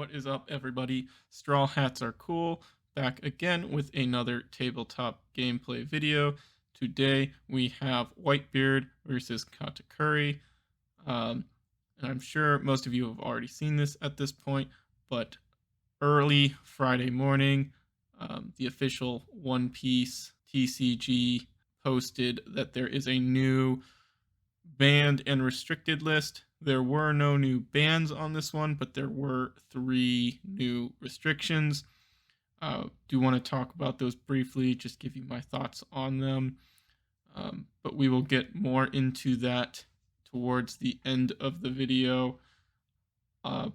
What is up, everybody? Straw hats are cool. Back again with another tabletop gameplay video. Today we have Whitebeard versus Katakuri. And I'm sure most of you have already seen this at this point, but early Friday morning, the official One Piece TCG posted that there is a new banned and restricted list. There were no new bans on this one, but there were 3 new restrictions. Do want to talk about those briefly, just give you my thoughts on them. But we will get more into that towards the end of the video.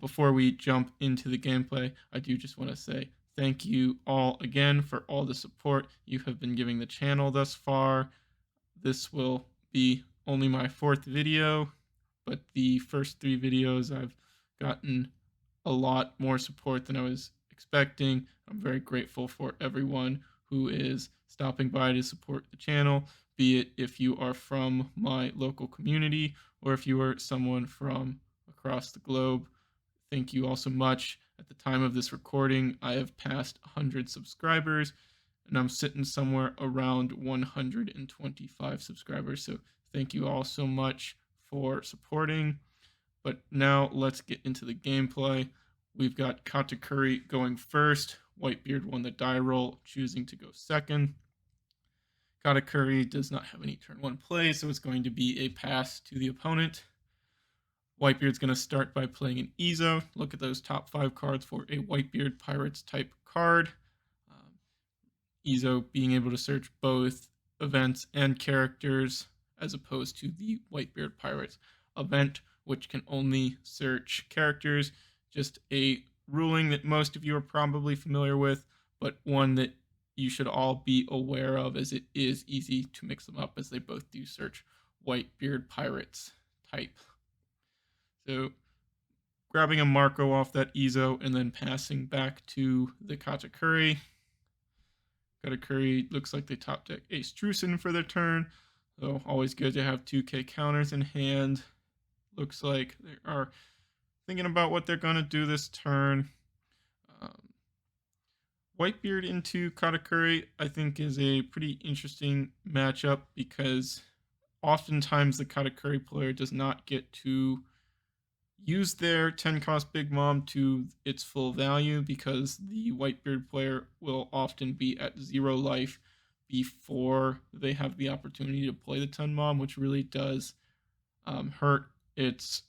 Before we jump into the gameplay, I do just want to say thank you all again for all the support you have been giving the channel thus far. This will be only my 4th video, but the first 3 videos I've gotten a lot more support than I was expecting. I'm very grateful for everyone who is stopping by to support the channel, be it if you are from my local community or if you are someone from across the globe. Thank you all so much. At the time of this recording, I have passed 100 subscribers, and I'm sitting somewhere around 125 subscribers. So thank you all so much for supporting. But now let's get into the gameplay. We've got Katakuri going first. Whitebeard won the die roll, choosing to go second. Katakuri does not have any turn 1 play, so it's going to be a pass to the opponent. Whitebeard's going to start by playing an Ezo. Look at those top 5 cards for a Whitebeard Pirates type card. Ezo being able to search both events and characters, as opposed to the Whitebeard Pirates event, which can only search characters. Just a ruling that most of you are probably familiar with, but one that you should all be aware of, as it is easy to mix them up, as they both do search Whitebeard Pirates type. So grabbing a Marco off that Ezo and then passing back to the Katakuri. Katakuri looks like they top deck Ace Drusen for their turn, so always good to have 2k counters in hand. Looks like they are thinking about what they're going to do this turn. Whitebeard into Katakuri, I think, is a pretty interesting matchup because oftentimes the Katakuri player does not get to use their 10 cost Big Mom to its full value, because the Whitebeard player will often be at 0 life before they have the opportunity to play the 10 Mom, which really does hurt its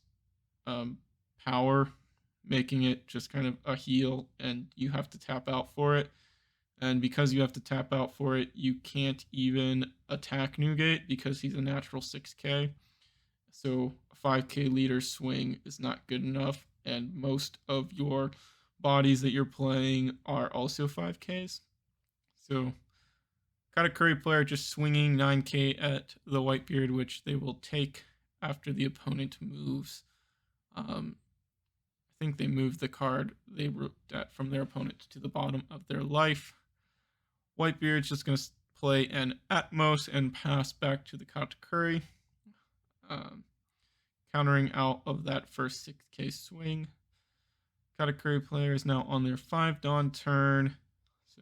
power, making it just kind of a heal, and you have to tap out for it. And because you have to tap out for it, you can't even attack Newgate because he's a natural 6k. So a 5k leader swing is not good enough, and most of your bodies that you're playing are also 5ks. So Katakuri player just swinging 9k at the Whitebeard, which they will take after the opponent moves. I think they moved the card they wrote that from their opponent to the bottom of their life. Whitebeard's just going to play an Atmos and pass back to the Katakuri, countering out of that first 6k swing. Katakuri player is now on their 5 Dawn turn, so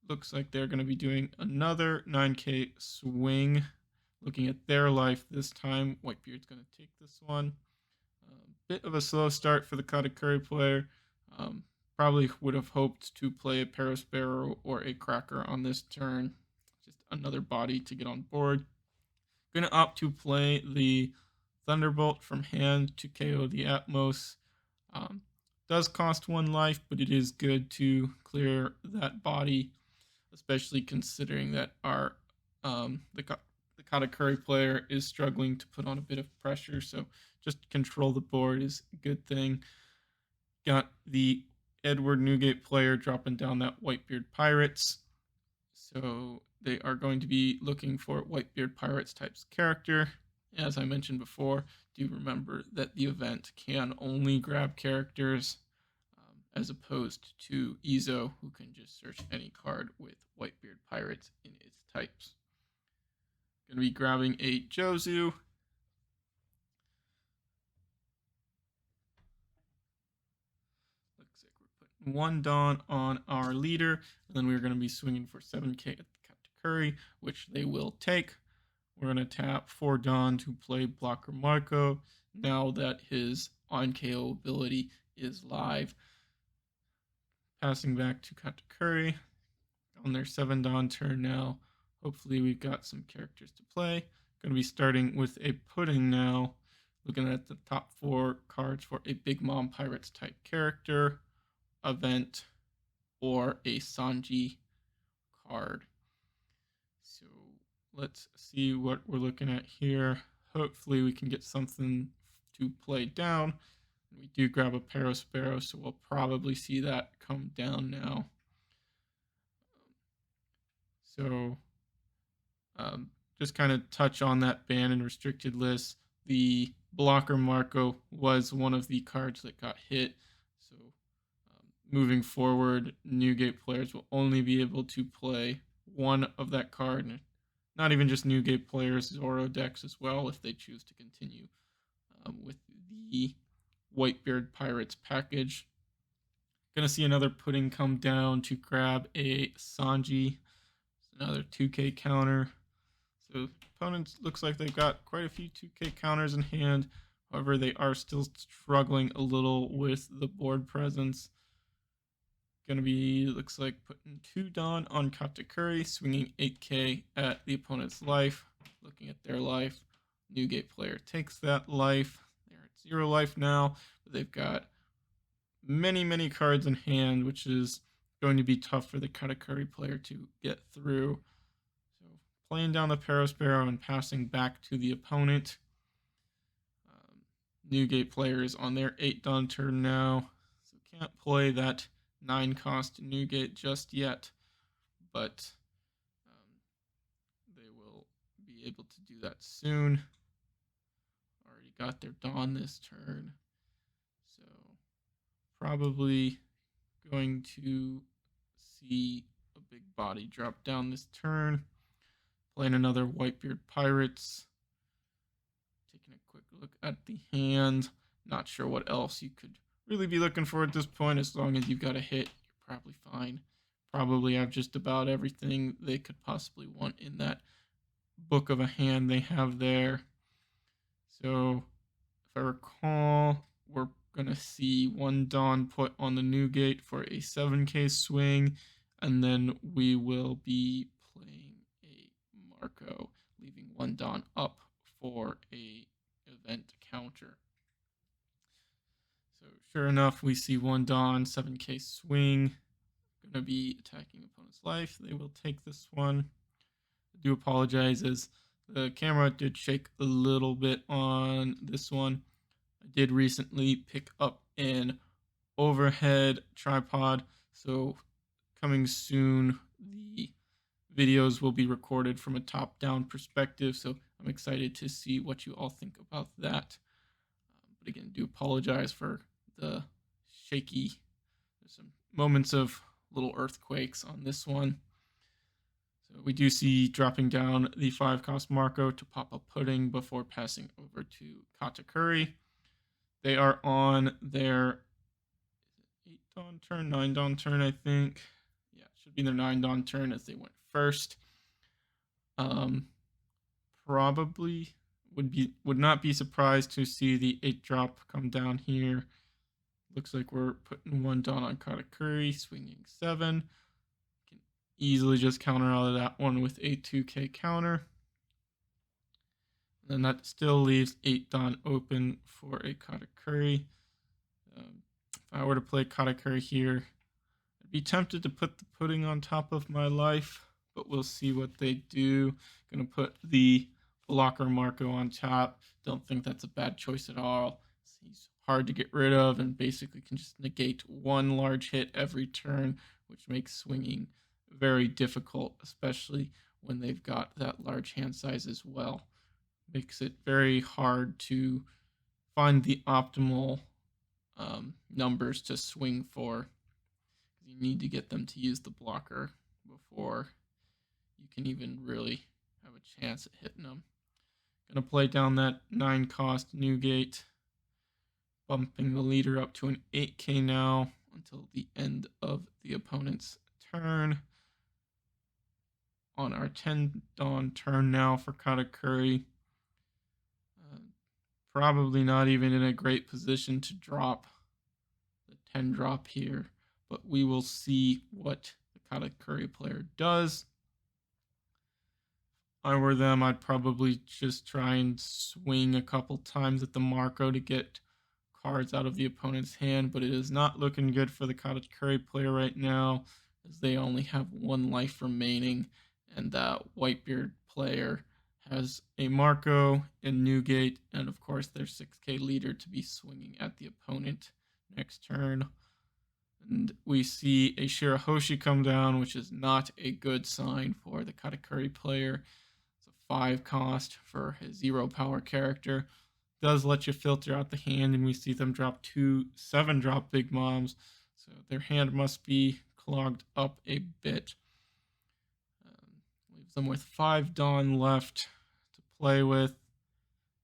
looks like they're going to be doing another 9k swing. Looking at their life this time, Whitebeard's going to take this one. Bit of a slow start for the Katakuri player. Probably would have hoped to play a Paris Barrow or a Cracker on this turn. Just another body to get on board. Going to opt to play the Thunderbolt from hand to KO the Atmos. Does cost 1 life, but it is good to clear that body, especially considering that our the Katakuri player is struggling to put on a bit of pressure, so just control the board is a good thing. Got the Edward Newgate player dropping down that Whitebeard Pirates, so they are going to be looking for Whitebeard Pirates types character. As I mentioned before, do remember that the event can only grab characters, as opposed to Ezo, who can just search any card with Whitebeard Pirates in its types. Going to be grabbing a Jozu. putting 1 Dawn on our leader, and then we're going to be swinging for 7k at the Katakuri, which they will take. We're going to tap 4 Dawn to play Blocker Marco now that his on KO ability is live. Passing back to Katakuri on their 7 Dawn turn now. Hopefully we've got some characters to play. Going to be starting with a pudding now. Looking at the top 4 cards for a Big Mom Pirates type character, event, or a Sanji card. So let's see what we're looking at here. Hopefully we can get something to play down. We do grab a Parasparrow, so we'll probably see that come down now. So just kind of touch on that banned and restricted list. The Blocker Marco was one of the cards that got hit. So moving forward, Newgate players will only be able to play one of that card. Not even just Newgate players, Zoro decks as well, if they choose to continue with the Whitebeard Pirates package. Gonna see another pudding come down to grab a Sanji. Another 2k counter. So opponents looks like they've got quite a few 2k counters in hand. However, they are still struggling a little with the board presence. Gonna be, looks like, putting 2 Dawn on Katakuri, swinging 8k at the opponent's life. Looking at their life, Newgate player takes that life. They're at 0 life now, but they've got many cards in hand, which is going to be tough for the Katakuri player to get through. So playing down the Parasparrow and passing back to the opponent. Newgate player is on their 8 Dawn turn now, so can't play that 9 cost Newgate just yet, but they will be able to do that soon. Already got their Dawn this turn, so probably going to see a big body drop down this turn. Playing another Whitebeard Pirates. Taking a quick look at the hand. Not sure what else you could really be looking for at this point. As long as you've got a hit, you're probably fine. Probably have just about everything they could possibly want in that book of a hand they have there. So if I recall, we're going to see 1 Dawn put on the Newgate for a 7k swing, and then we will be playing a Marco, leaving 1 Dawn up for a event counter. So sure enough, we see 1 Dawn, 7k swing, going to be attacking opponent's life. They will take this one. I do apologize as the camera did shake a little bit on this one. I did recently pick up an overhead tripod, so coming soon the videos will be recorded from a top-down perspective, so I'm excited to see what you all think about that. But again, do apologize for the shaky, there's some moments of little earthquakes on this one. So we do see dropping down the 5-cost Marco to pop up pudding before passing over to Katakuri. They are on their 8 Dawn turn, 9 Dawn turn, I think. Yeah, it should be their 9 Dawn turn as they went first. Probably would not be surprised to see the 8 drop come down here. Looks like we're putting 1 Dawn on Katakuri, swinging 7. Can easily just counter out of that one with a 2k counter. And that still leaves 8 Dawn open for a Katakuri. If I were to play Katakuri here, I'd be tempted to put the pudding on top of my life, but we'll see what they do. Gonna put the Blocker Marco on top. Don't think that's a bad choice at all. He's hard to get rid of and basically can just negate 1 large hit every turn, which makes swinging very difficult, especially when they've got that large hand size as well. Makes it very hard to find the optimal numbers to swing for. You need to get them to use the blocker before you can even really have a chance at hitting them. Gonna play down that 9 cost Newgate, bumping the leader up to an 8k now. until the end of the opponent's turn. On our 10 Dawn turn now for Katakuri. Probably not even in a great position to drop the 10 drop here, but we will see what the Katakuri player does. If I were them, I'd probably just try and swing a couple times at the Marco to get cards out of the opponent's hand, but it is not looking good for the Katakuri player right now, as they only have 1 life remaining, and that Whitebeard player has a Marco in Newgate, and of course their 6k leader to be swinging at the opponent next turn. And we see a Shirahoshi come down, which is not a good sign for the Katakuri player. It's a 5 cost for his 0 power character. Does let you filter out the hand, and we see them drop 2 7-drop Big Moms, so their hand must be clogged up a bit. Leaves them with 5 Dawn left to play with.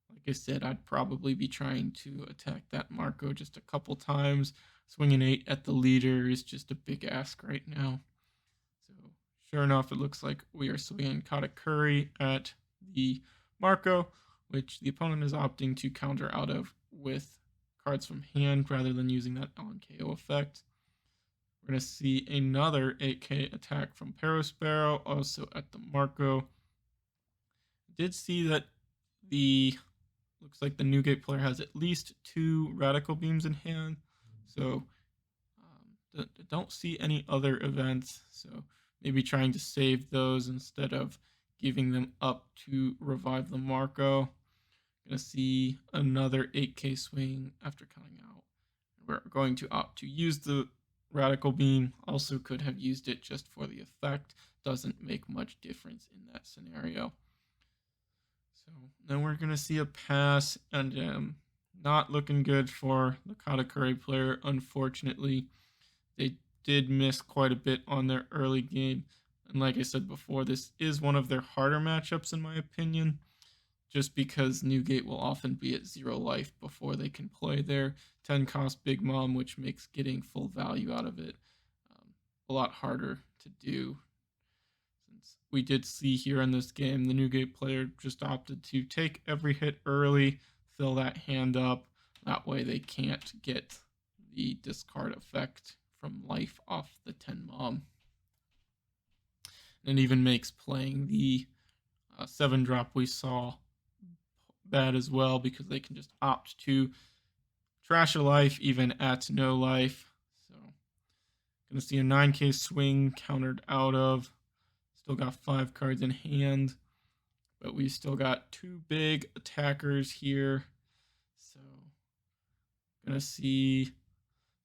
Like I said, I'd probably be trying to attack that Marco just a couple times. Swinging 8 at the leader is just a big ask right now. So sure enough, it looks like we are swinging Katakuri at the Marco, which the opponent is opting to counter out of with cards from hand rather than using that on KO effect. We're going to see another 8k attack from Parasparrow, also at the Marco. Did see that looks like the Newgate player has at least 2 Radical Beams in hand, so don't see any other events, so maybe trying to save those instead of giving them up to revive the Marco. Gonna see another 8k swing after coming out. We're going to opt to use the Radical Beam. Also could have used it just for the effect. Doesn't make much difference in that scenario. So then we're gonna see a pass, and not looking good for the Katakuri player, unfortunately. They did miss quite a bit on their early game. And like I said before, this is one of their harder matchups in my opinion, just because Newgate will often be at 0 life before they can play their 10 cost Big Mom, which makes getting full value out of it a lot harder to do. Since we did see here in this game, the Newgate player just opted to take every hit early, fill that hand up. That way they can't get the discard effect from life off the 10 Mom. And it even makes playing the 7-drop we saw bad as well, because they can just opt to trash a life even at no life. So gonna see a 9k swing countered out of. Still got 5 cards in hand, but we still got 2 big attackers here. So gonna see,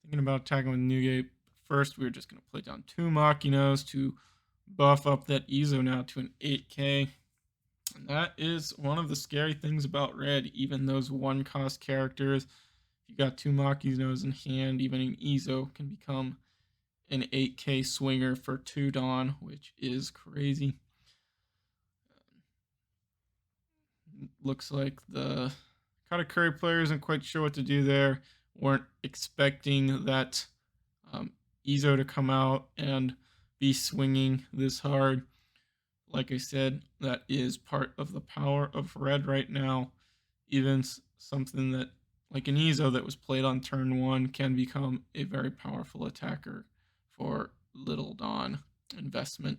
thinking about attacking with Newgate. First, we're just gonna play down 2 Machinos to buff up that Izo now to an 8k. And that is one of the scary things about red. Even those 1 cost characters, if you got 2 Machinos in hand, even an Izo can become an 8k swinger for 2 Dawn, which is crazy. Looks like the Katakuri player isn't quite sure what to do there. Weren't expecting that Izo to come out and be swinging this hard. Like I said, that is part of the power of red right now. Even something that, like an Izo that was played on turn 1, can become a very powerful attacker for Little Dawn investment.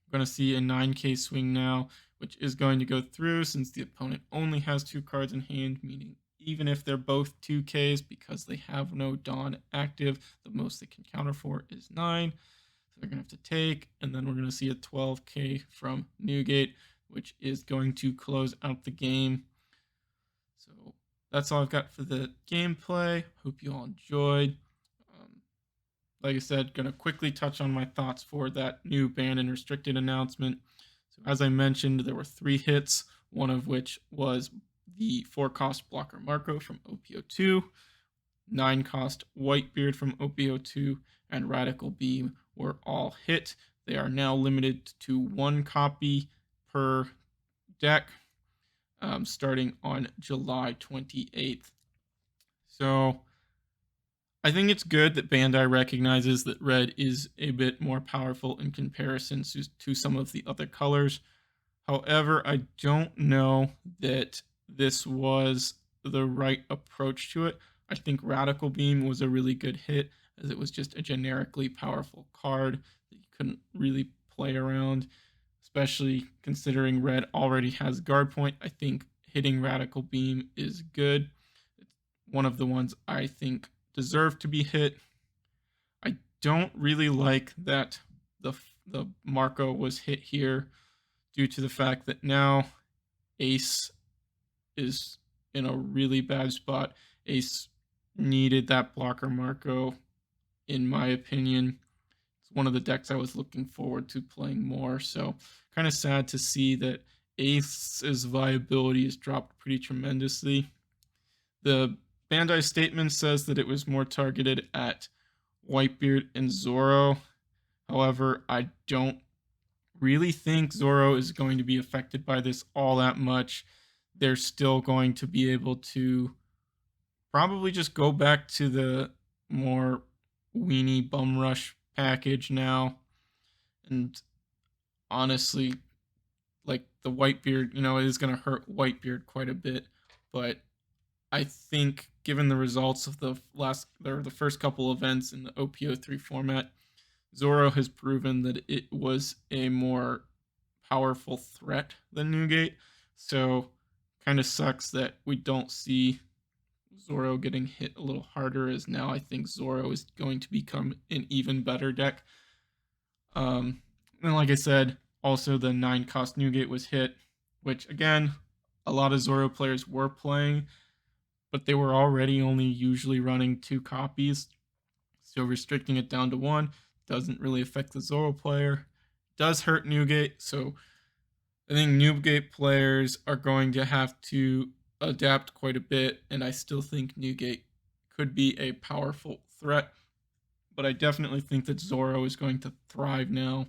We're going to see a 9k swing now, which is going to go through since the opponent only has 2 cards in hand, meaning even if they're both 2ks, because they have no Dawn active, the most they can counter for is 9. They're going to have to take, and then we're going to see a 12k from Newgate, which is going to close out the game. So that's all I've got for the gameplay. Hope you all enjoyed. Like I said, going to quickly touch on my thoughts for that new banned and restricted announcement. So as I mentioned, there were 3 hits, one of which was the 4-cost blocker Marco from OP02, 9-cost Whitebeard from OP02, and Radical Beam were all hit. They are now limited to 1 copy per deck, starting on July 28th. So I think it's good that Bandai recognizes that red is a bit more powerful in comparison to some of the other colors. However, I don't know that this was the right approach to it. I think Radical Beam was a really good hit, as it was just a generically powerful card that you couldn't really play around, especially considering red already has guard point. I think hitting Radical Beam is good. It's one of the ones I think deserve to be hit. I don't really like that the Marco was hit here due to the fact that now Ace is in a really bad spot. Ace needed that blocker Marco, in my opinion. It's one of the decks I was looking forward to playing more, so kind of sad to see that Ace's viability has dropped pretty tremendously. The Bandai statement says that it was more targeted at Whitebeard and Zoro. However, I don't really think Zoro is going to be affected by this all that much. They're still going to be able to probably just go back to the more weenie bum rush package now. And honestly, like the Whitebeard, it is going to hurt Whitebeard quite a bit. But I think given the results of the first couple events in the OP03 format, Zoro has proven that it was a more powerful threat than Newgate. So kind of sucks that we don't see Zoro getting hit a little harder, as now I think Zoro is going to become an even better deck. And like I said, also the 9-cost Newgate was hit, which again, a lot of Zoro players were playing, but they were already only usually running 2 copies. So restricting it down to 1 doesn't really affect the Zoro player. It does hurt Newgate, so I think Newgate players are going to have to adapt quite a bit, and I still think Newgate could be a powerful threat. But I definitely think that Zoro is going to thrive now,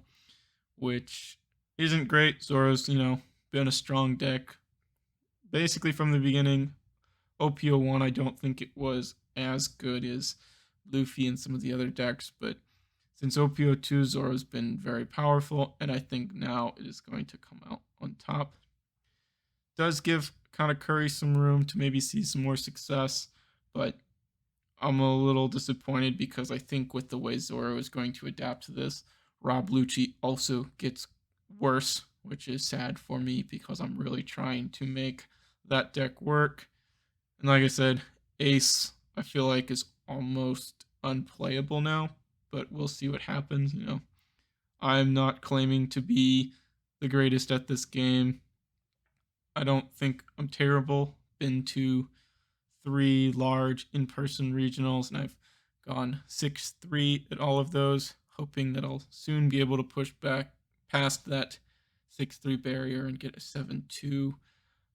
which isn't great. Zoro's, been a strong deck basically from the beginning. OP01, I don't think it was as good as Luffy and some of the other decks, but since OP02, Zoro's been very powerful, and I think now it is going to come out on top. Does give Katakuri some room to maybe see some more success, but I'm a little disappointed because I think with the way Zoro is going to adapt to this, Rob Lucci also gets worse, which is sad for me because I'm really trying to make that deck work. And like I said, Ace, I feel like, is almost unplayable now, but we'll see what happens. I'm not claiming to be the greatest at this game. I don't think I'm terrible. Been to 3 large in-person regionals, and I've gone 6-3 at all of those, hoping that I'll soon be able to push back past that 6-3 barrier and get a 7-2.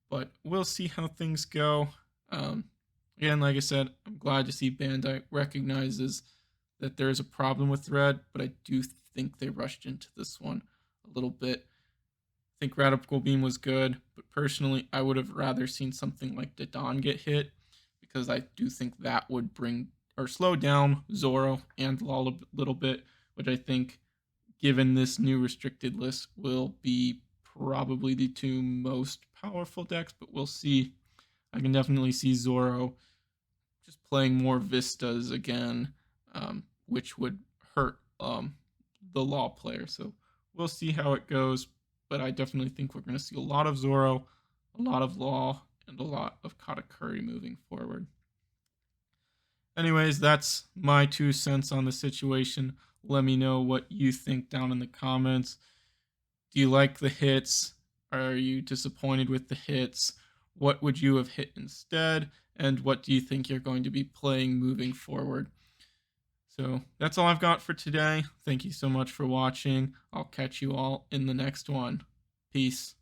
But we'll see how things go. Again, like I said, I'm glad to see Bandai recognizes that there is a problem with red, but I do think they rushed into this one a little bit. I think Radical Beam was good, but personally, I would have rather seen something like Dadan get hit, because I do think that would bring or slow down Zoro and Law a little bit, which I think, given this new restricted list, will be probably the 2 most powerful decks, but we'll see. I can definitely see Zoro just playing more Vistas again, which would hurt the Law player. So we'll see how it goes, but I definitely think we're going to see a lot of Zoro, a lot of Law, and a lot of Katakuri moving forward. Anyways, that's my 2 cents on the situation. Let me know what you think down in the comments. Do you like the hits? Are you disappointed with the hits? What would you have hit instead? And what do you think you're going to be playing moving forward? So that's all I've got for today. Thank you so much for watching. I'll catch you all in the next one. Peace.